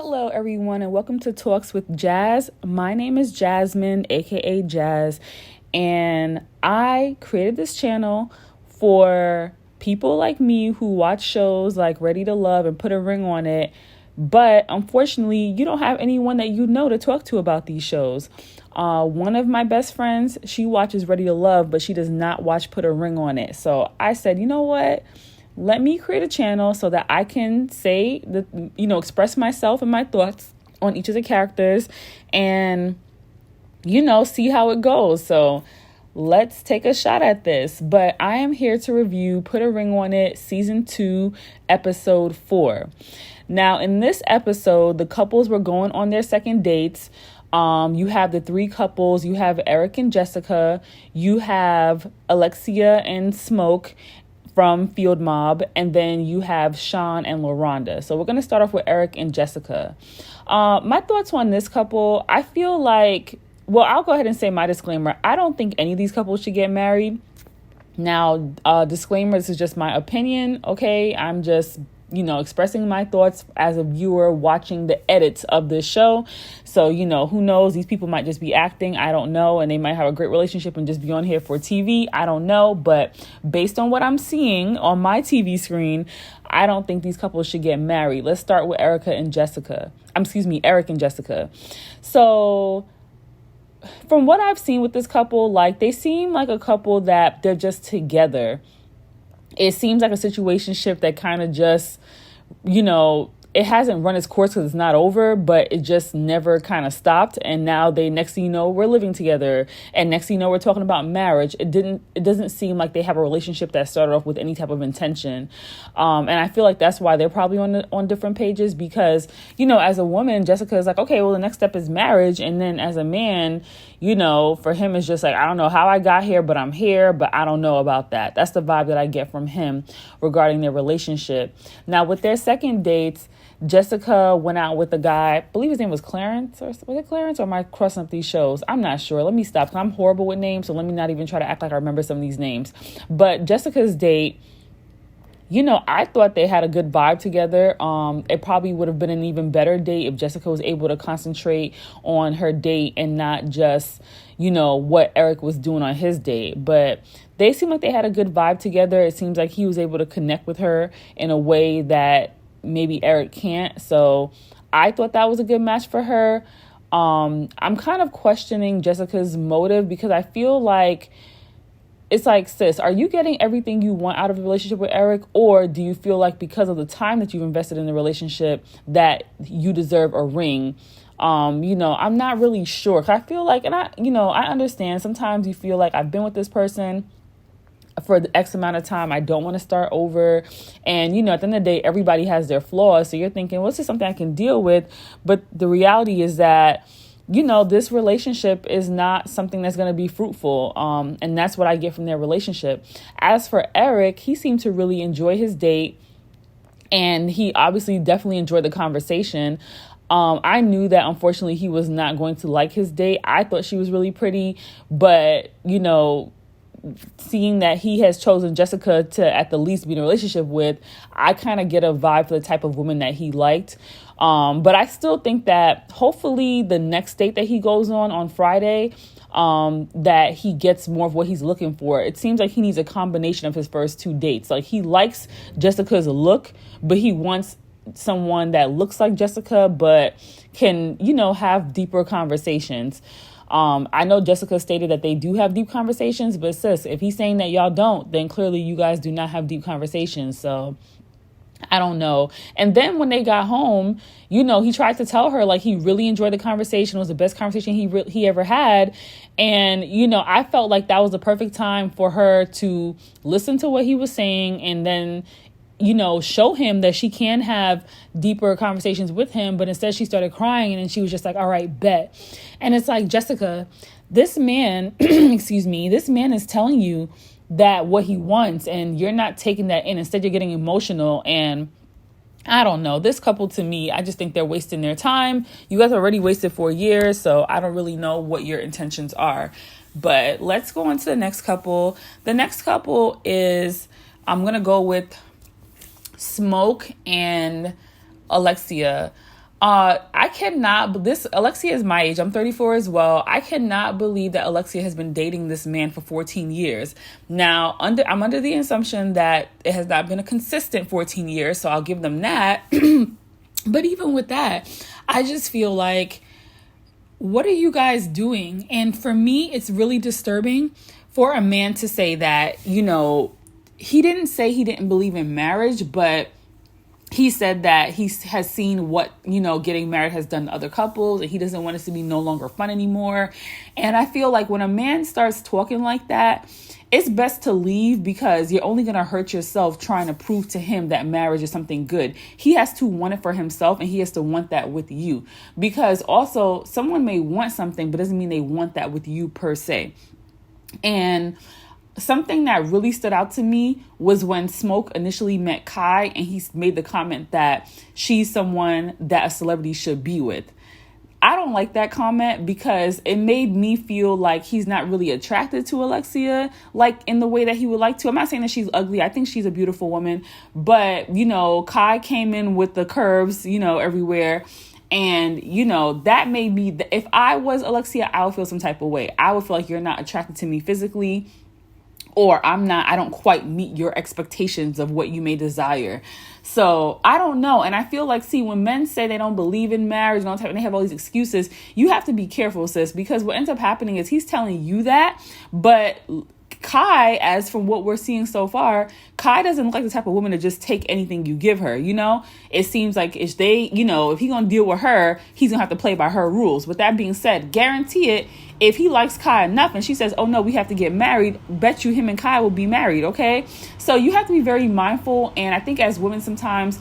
Hello, everyone, and welcome to Talks with Jazz. My name is Jasmine, aka Jazz, and I created this channel for people like me who watch shows like Ready to Love and Put a Ring on It. But unfortunately, you don't have anyone that you know to talk to about these shows. One of my best friends, she watches Ready to Love, but she does not watch Put a Ring on It. So I said, you know what? Let me create a channel so that I can express myself and my thoughts on each of the characters and, see how it goes. So let's take a shot at this. But I am here to review Put a Ring on It, Season 2, Episode 4. Now, in this episode, the couples were going on their second dates. You have the three couples. You have Eric and Jessica. You have Alexia and Smoke from Field Mob, and then you have Sean and LaRonda. So we're going to start off with Eric and Jessica. My thoughts on this couple, I feel like, I'll go ahead and say my disclaimer. I don't think any of these couples should get married. Now, disclaimer, this is just my opinion, okay? I'm just expressing my thoughts as a viewer watching the edits of this show. So, who knows? These people might just be acting. I don't know. And they might have a great relationship and just be on here for TV. I don't know. But based on what I'm seeing on my TV screen, I don't think these couples should get married. Let's start with Eric and Jessica. So from what I've seen with this couple, they seem like a couple that they're just together. It seems like a situationship that kind of just, it hasn't run its course because it's not over, but it just never kind of stopped. And now next thing you know, we're living together. And next thing you know, we're talking about marriage. It doesn't seem like they have a relationship that started off with any type of intention. And I feel like that's why they're probably on different pages because, as a woman, Jessica is like, okay, well, the next step is marriage. And then as a man, for him, it's just like, I don't know how I got here, but I'm here, but I don't know about that. That's the vibe that I get from him regarding their relationship. Now, with their second dates, Jessica went out with a guy, I believe his name was Clarence, or was it Clarence, or am I crossing up these shows? I'm not sure. Let me stop, because I'm horrible with names, so let me not even try to act like I remember some of these names. But Jessica's date, I thought they had a good vibe together. It probably would have been an even better date if Jessica was able to concentrate on her date and not just, what Eric was doing on his date. But they seem like they had a good vibe together. It seems like he was able to connect with her in a way that maybe Eric can't. So I thought that was a good match for her. I'm kind of questioning Jessica's motive because I feel like it's like, sis, are you getting everything you want out of the relationship with Eric? Or do you feel like because of the time that you've invested in the relationship that you deserve a ring? I'm not really sure. 'Cause I feel like, and I understand sometimes you feel like I've been with this person for the X amount of time. I don't want to start over. And, at the end of the day, everybody has their flaws. So you're thinking, well, this is something I can deal with. But the reality is that, this relationship is not something that's going to be fruitful. And that's what I get from their relationship. As for Eric, he seemed to really enjoy his date. And he obviously definitely enjoyed the conversation. I knew that, unfortunately, he was not going to like his date. I thought she was really pretty. But, seeing that he has chosen Jessica to at the least be in a relationship with, I kind of get a vibe for the type of woman that he liked. But I still think that hopefully the next date that he goes on Friday, that he gets more of what he's looking for. It seems like he needs a combination of his first two dates. Like, he likes Jessica's look, but he wants someone that looks like Jessica, but can, have deeper conversations. I know Jessica stated that they do have deep conversations, but sis, if he's saying that y'all don't, then clearly you guys do not have deep conversations. So I don't know. And then when they got home, he tried to tell her he really enjoyed the conversation. It was the best conversation he ever had. And, I felt like that was the perfect time for her to listen to what he was saying and then, show him that she can have deeper conversations with him. But instead she started crying and then she was just like, all right, bet. And it's like, Jessica, this man, this man is telling you that what he wants and you're not taking that in. Instead, you're getting emotional. And I don't know, this couple, to me, I just think they're wasting their time. You guys already wasted 4 years. So I don't really know what your intentions are. But let's go on to the next couple. The next couple is, I'm going to go with Smoke and Alexia. I cannot, but this, Alexia is my age. I'm 34 as well. I cannot believe that Alexia has been dating this man for 14 years. Now, I'm under the assumption that it has not been a consistent 14 years, so I'll give them that. But even with that, I just feel like, what are you guys doing? And for me, it's really disturbing for a man to say that, he didn't say he didn't believe in marriage, but he said that he has seen what, getting married has done to other couples, and he doesn't want it to be no longer fun anymore. And I feel like when a man starts talking like that, it's best to leave, because you're only going to hurt yourself trying to prove to him that marriage is something good. He has to want it for himself, and he has to want that with you, because also someone may want something, but doesn't mean they want that with you per se. And something that really stood out to me was when Smoke initially met Kai, and he made the comment that she's someone that a celebrity should be with. I don't like that comment, because it made me feel like he's not really attracted to Alexia, like in the way that he would like to. I'm not saying that she's ugly. I think she's a beautiful woman. But, Kai came in with the curves, everywhere. And, that made me, if I was Alexia, I would feel some type of way. I would feel like you're not attracted to me physically, or I don't quite meet your expectations of what you may desire. So I don't know. And I feel like, when men say they don't believe in marriage, and they have all these excuses, you have to be careful, sis, because what ends up happening is he's telling you that, but Kai, as from what we're seeing so far, Kai doesn't look like the type of woman to just take anything you give her. It seems like if he's going to deal with her, he's going to have to play by her rules. With that being said, guarantee it, if he likes Kai enough and she says, oh no, we have to get married, bet you him and Kai will be married. Okay. So you have to be very mindful. And I think as women, sometimes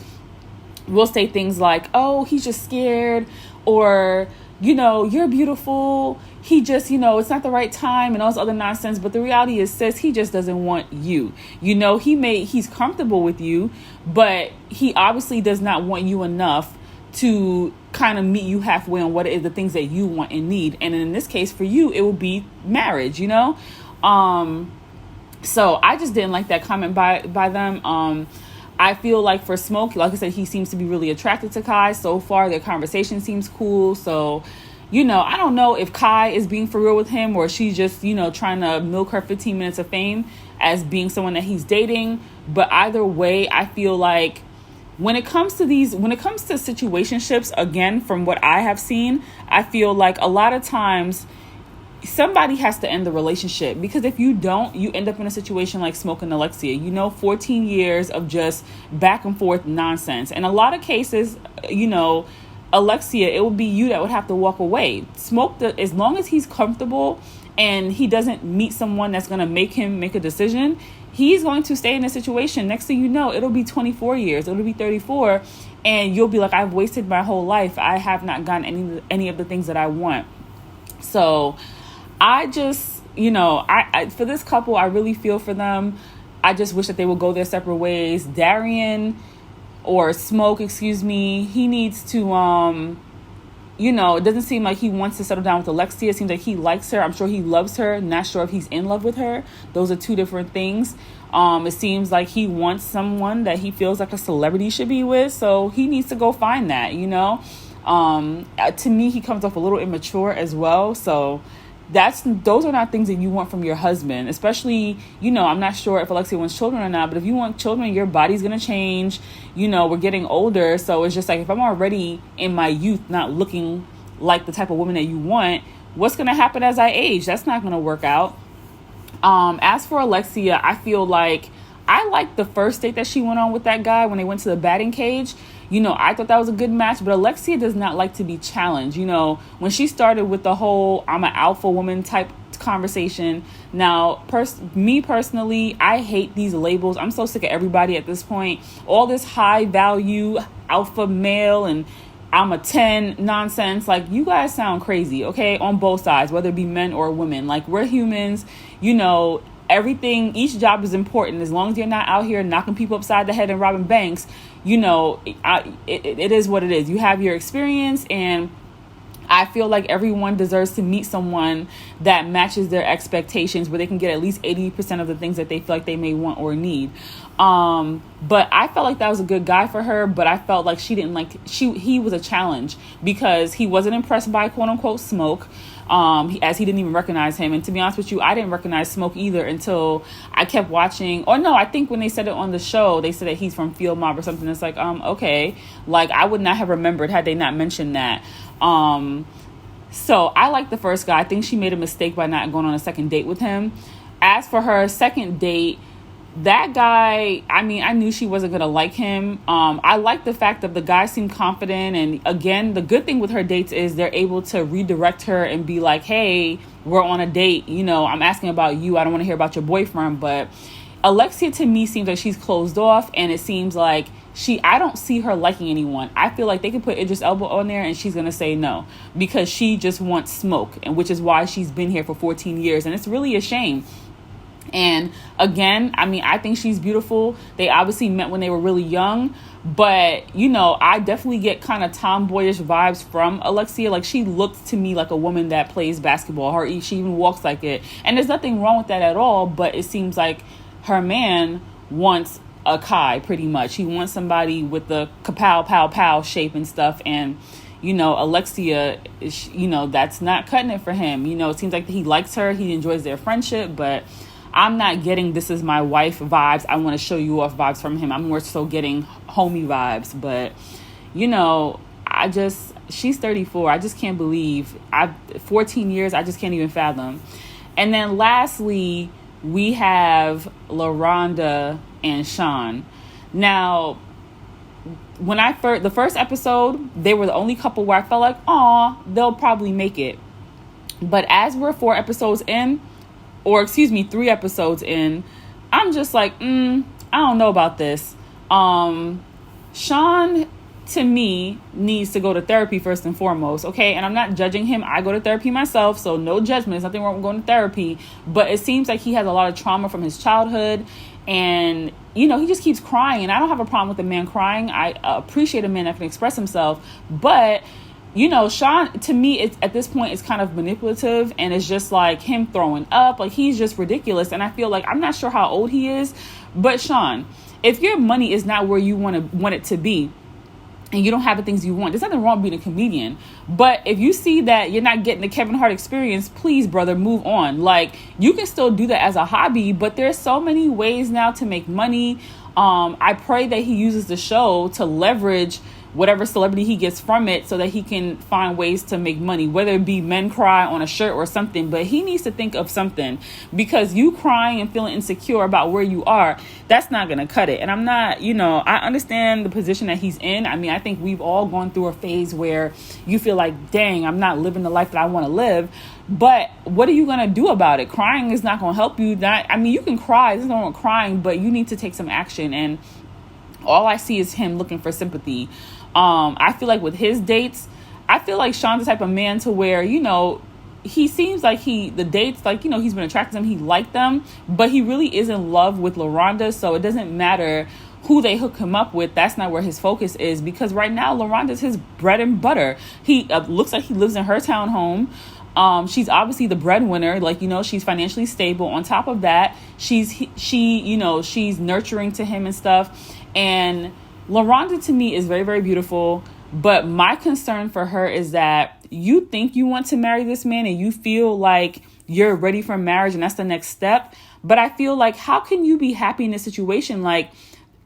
we'll say things like, oh, he's just scared, or, you're beautiful. He just, it's not the right time, and all this other nonsense. But the reality is, sis, he just doesn't want you. He's comfortable with you, but he obviously does not want you enough to kind of meet you halfway on what it is, the things that you want and need. And in this case, for you, it will be marriage, So I just didn't like that comment by them. I feel like for Smoke, like I said, he seems to be really attracted to Kai. So far, their conversation seems cool. So, I don't know if Kai is being for real with him, or she's just, trying to milk her 15 minutes of fame as being someone that he's dating. But either way, I feel like when it comes to situationships, again, from what I have seen, I feel like a lot of times somebody has to end the relationship, because if you don't, you end up in a situation like Smoke and Alexia, 14 years of just back and forth nonsense. In a lot of cases, Alexia, it would be you that would have to walk away. Smoke, as long as he's comfortable and he doesn't meet someone that's going to make him make a decision, he's going to stay in a situation. Next thing you know, it'll be 24 years, it'll be 34, and you'll be like, I've wasted my whole life. I have not gotten any of the things that I want. So I just, I for this couple, I really feel for them. I just wish that they would go their separate ways. Darian, or Smoke, he needs to, it doesn't seem like he wants to settle down with Alexia. It seems like he likes her. I'm sure he loves her. Not sure if he's in love with her. Those are two different things. It seems like he wants someone that he feels like a celebrity should be with. So he needs to go find that, To me, he comes off a little immature as well. So those are not things that you want from your husband, especially, I'm not sure if Alexia wants children or not, but if you want children, your body's going to change. We're getting older. So it's just like, if I'm already in my youth not looking like the type of woman that you want, what's going to happen as I age? That's not going to work out. As for Alexia, I feel like I liked the first date that she went on with that guy when they went to the batting cage. I thought that was a good match, but Alexia does not like to be challenged. When she started with the whole I'm an alpha woman type conversation. Now, me personally, I hate these labels. I'm so sick of everybody at this point. All this high value alpha male and I'm a 10 nonsense. Like, you guys sound crazy, okay? On both sides, whether it be men or women. Like, we're humans, everything, each job is important. As long as you're not out here knocking people upside the head and robbing banks, it is what it is. You have your experience, and I feel like everyone deserves to meet someone that matches their expectations, where they can get at least 80% of the things that they feel like they may want or need. But I felt like that was a good guy for her, but I felt like he was a challenge because he wasn't impressed by quote unquote Smoke. As he didn't even recognize him. And to be honest with you, I didn't recognize Smoke either until I kept watching. Or no, I think when they said it on the show, they said that he's from Field Mob or something. It's like, okay. Like, I would not have remembered had they not mentioned that. So I like the first guy. I think she made a mistake by not going on a second date with him. As for her second date, that guy, I mean, I knew she wasn't going to like him. I like the fact that the guy seemed confident. And again, the good thing with her dates is they're able to redirect her and be like, hey, we're on a date. You know, I'm asking about you. I don't want to hear about your boyfriend. But Alexia, to me, seems like she's closed off. And it seems like I don't see her liking anyone. I feel like they could put Idris Elba on there and she's going to say no. Because she just wants smoke. And which is why she's been here for 14 years. And it's really a shame. And again, I mean, I think she's beautiful. They obviously met when they were really young. But, you know, I definitely get kind of tomboyish vibes from Alexia. Like, she looks to me like a woman that plays basketball. She even walks like it. And there's nothing wrong with that at all. But it seems like her man wants a Kai, pretty much. He wants somebody with the kapow, pow, pow shape and stuff. And, you know, Alexia, you know, that's not cutting it for him. You know, it seems like he likes her. He enjoys their friendship. But I'm not getting this is my wife vibes. I want to show you off vibes from him. I'm more so getting homie vibes. But, you know, she's 34. I just can't believe 14 years. I just can't even fathom. And then lastly, we have LaRonda and Sean. Now, when the first episode, they were the only couple where I felt like, aw, they'll probably make it. But as we're 3 episodes in, I'm just like, I don't know about this. Sean, to me, needs to go to therapy first and foremost, okay? And I'm not judging him. I go to therapy myself, so no judgment. There's nothing wrong with going to therapy. But it seems like he has a lot of trauma from his childhood. And, you know, he just keeps crying. And I don't have a problem with a man crying. I appreciate a man that can express himself. But, you know, Sean, to me, at this point, is kind of manipulative. And it's just like him throwing up. Like, he's just ridiculous. And I feel like, I'm not sure how old he is. But, Sean, if your money is not where you want it to be, and you don't have the things you want, there's nothing wrong with being a comedian. But if you see that you're not getting the Kevin Hart experience, please, brother, move on. Like, you can still do that as a hobby, but there's so many ways now to make money. I pray that he uses the show to leverage whatever celebrity he gets from it so that he can find ways to make money, whether it be men cry on a shirt or something. But he needs to think of something, because you crying and feeling insecure about where you are, that's not going to cut it. And I'm not, you know, I understand the position that he's in. I mean, I think we've all gone through a phase where you feel like, dang, I'm not living the life that I want to live. But what are you going to do about it? Crying is not going to help you. You can cry. There's no wrong with crying, but you need to take some action. And all I see is him looking for sympathy. I feel like with his dates, I feel like Sean's the type of man to where, you know, he seems like the dates, like, you know, he's been attracted to them, he liked them, but he really is in love with LaRonda. So it doesn't matter who they hook him up with. That's not where his focus is, because right now LaRonda's his bread and butter. He looks like he lives in her townhome. She's obviously the breadwinner. Like, you know, she's financially stable. On top of that, she's nurturing to him and stuff. And LaRonda, to me, is very, very beautiful. But my concern for her is that you think you want to marry this man and you feel like you're ready for marriage and that's the next step. But I feel like, how can you be happy in this situation? Like,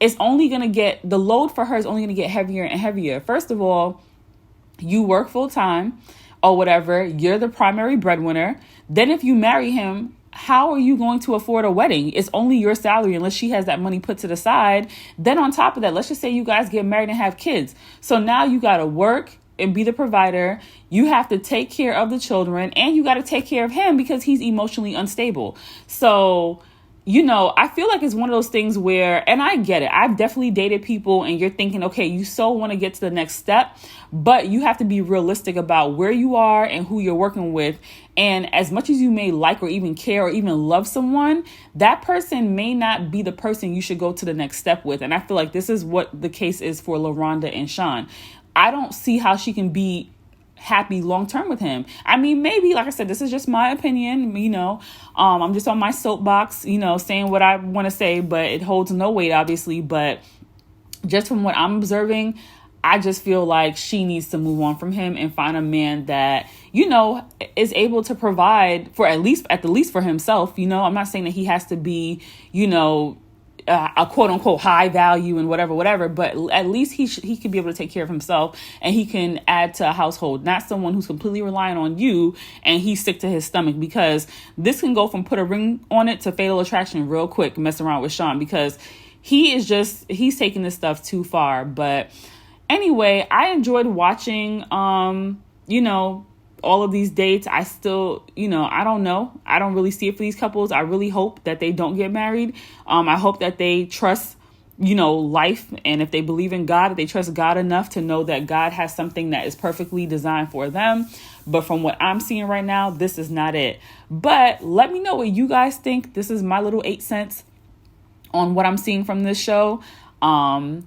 it's only going to the load for her is only going to get heavier and heavier. First of all, you work full time or whatever. You're the primary breadwinner. Then if you marry him, how are you going to afford a wedding? It's only your salary unless she has that money put to the side. Then on top of that, let's just say you guys get married and have kids. So now you got to work and be the provider. You have to take care of the children and you got to take care of him because he's emotionally unstable. So, you know, I feel like it's one of those things where, and I get it, I've definitely dated people and you're thinking, okay, you so want to get to the next step, but you have to be realistic about where you are and who you're working with. And as much as you may like or even care or even love someone, that person may not be the person you should go to the next step with. And I feel like this is what the case is for LaRonda and Sean. I don't see how she can be happy long term with him. I mean, maybe, like I said, this is just my opinion, I'm just on my soapbox, saying what I want to say, but it holds no weight, obviously. But just from what I'm observing, I just feel like she needs to move on from him and find a man that, is able to provide for at the least for himself. I'm not saying that he has to be, a quote unquote high value and whatever, but at least he could be able to take care of himself, and he can add to a household, not someone who's completely relying on you and he's sick to his stomach, because this can go from put a ring on it to Fatal Attraction real quick, messing around with Sean, because he's taking this stuff too far. But anyway, I enjoyed watching, all of these dates. I still, I don't know. I don't really see it for these couples. I really hope that they don't get married. I hope that they trust, life. And if they believe in God, if they trust God enough to know that God has something that is perfectly designed for them. But from what I'm seeing right now, this is not it. But let me know what you guys think. This is my little 8 cents on what I'm seeing from this show. And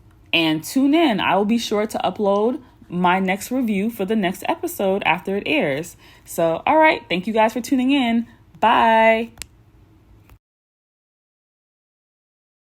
tune in. I will be sure to upload my next review for the next episode after it airs. So, all right. Thank you guys for tuning in. Bye.